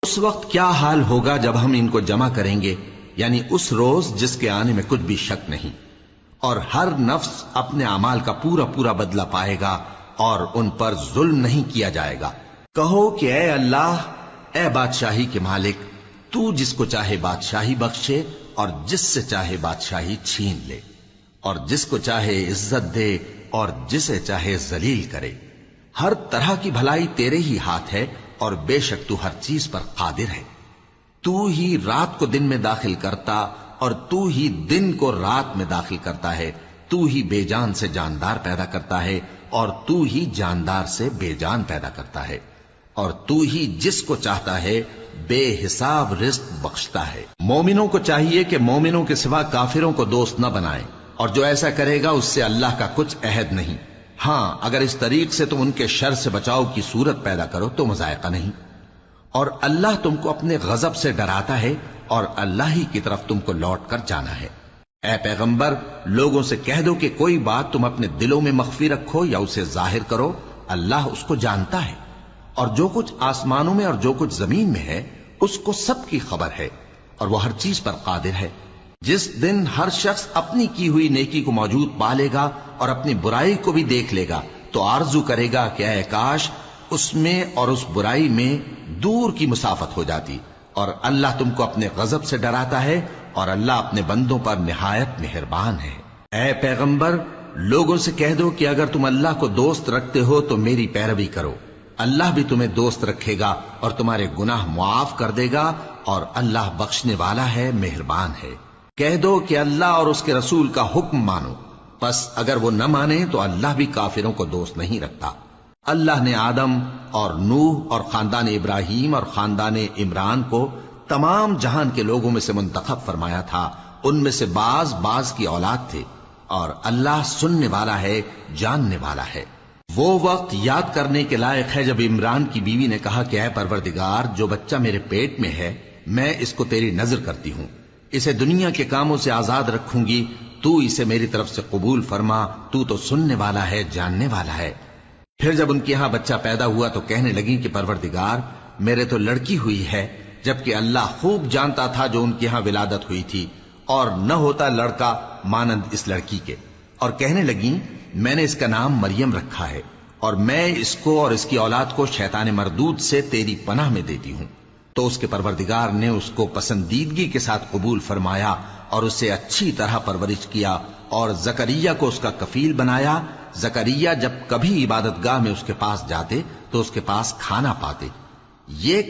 اس وقت کیا حال ہوگا جب ہم ان کو جمع کریں گے، یعنی اس روز جس کے آنے میں کچھ بھی شک نہیں، اور ہر نفس اپنے اعمال کا پورا پورا بدلہ پائے گا اور ان پر ظلم نہیں کیا جائے گا۔ کہو کہ اے اللہ، اے بادشاہی کے مالک، تو جس کو چاہے بادشاہی بخشے اور جس سے چاہے بادشاہی چھین لے، اور جس کو چاہے عزت دے اور جسے چاہے ذلیل کرے۔ ہر طرح کی بھلائی تیرے ہی ہاتھ ہے اور بے شک تو ہر چیز پر قادر ہے۔ تو ہی رات کو دن میں داخل کرتا اور تو ہی دن کو رات میں داخل کرتا ہے۔ تو ہی بے جان سے جاندار پیدا کرتا ہے اور تو ہی جاندار سے بے جان پیدا کرتا ہے، اور تو ہی جس کو چاہتا ہے بے حساب رزق بخشتا ہے۔ مومنوں کو چاہیے کہ مومنوں کے سوا کافروں کو دوست نہ بنائیں، اور جو ایسا کرے گا اس سے اللہ کا کچھ عہد نہیں۔ ہاں، اگر اس طریق سے تم ان کے شر سے بچاؤ کی صورت پیدا کرو تو مذائقہ نہیں۔ اور اللہ تم کو اپنے غضب سے ڈراتا ہے اور اللہ ہی کی طرف تم کو لوٹ کر جانا ہے۔ اے پیغمبر، لوگوں سے کہہ دو کہ کوئی بات تم اپنے دلوں میں مخفی رکھو یا اسے ظاہر کرو، اللہ اس کو جانتا ہے، اور جو کچھ آسمانوں میں اور جو کچھ زمین میں ہے اس کو سب کی خبر ہے، اور وہ ہر چیز پر قادر ہے۔ جس دن ہر شخص اپنی کی ہوئی نیکی کو موجود پا لے گا اور اپنی برائی کو بھی دیکھ لے گا تو آرزو کرے گا کہ اے کاش اس میں اور اس برائی میں دور کی مسافت ہو جاتی، اور اللہ تم کو اپنے غضب سے ڈراتا ہے اور اللہ اپنے بندوں پر نہایت مہربان ہے۔ اے پیغمبر، لوگوں سے کہہ دو کہ اگر تم اللہ کو دوست رکھتے ہو تو میری پیروی کرو، اللہ بھی تمہیں دوست رکھے گا اور تمہارے گناہ معاف کر دے گا، اور اللہ بخشنے والا ہے، مہربان ہے۔ کہہ دو کہ اللہ اور اس کے رسول کا حکم مانو، پس اگر وہ نہ مانے تو اللہ بھی کافروں کو دوست نہیں رکھتا۔ اللہ نے آدم اور نوح اور خاندان ابراہیم اور خاندان عمران کو تمام جہان کے لوگوں میں سے منتخب فرمایا تھا، ان میں سے بعض بعض کی اولاد تھے، اور اللہ سننے والا ہے، جاننے والا ہے۔ وہ وقت یاد کرنے کے لائق ہے جب عمران کی بیوی نے کہا کہ اے پروردگار، جو بچہ میرے پیٹ میں ہے میں اس کو تیری نذر کرتی ہوں، اسے دنیا کے کاموں سے آزاد رکھوں گی، تو اسے میری طرف سے قبول فرما، تو سننے والا ہے، جاننے والا ہے۔ پھر جب ان کے ہاں بچہ پیدا ہوا تو کہنے لگی کہ پروردگار، میرے تو لڑکی ہوئی ہے، جبکہ اللہ خوب جانتا تھا جو ان کے ہاں ولادت ہوئی تھی، اور نہ ہوتا لڑکا مانند اس لڑکی کے۔ اور کہنے لگیں میں نے اس کا نام مریم رکھا ہے، اور میں اس کو اور اس کی اولاد کو شیطان مردود سے تیری پناہ میں دیتی ہوں۔ تو اس کے پروردگار نے اس کو پسندیدگی کے ساتھ قبول فرمایا اور اسے اچھی طرح پرورش کیا، اور زکریا کو اس کا کفیل بنایا۔ زکریا جب کبھی عبادت گاہ میں اس کے پاس جاتے تو اس کے پاس کھانا پاتے۔ یہ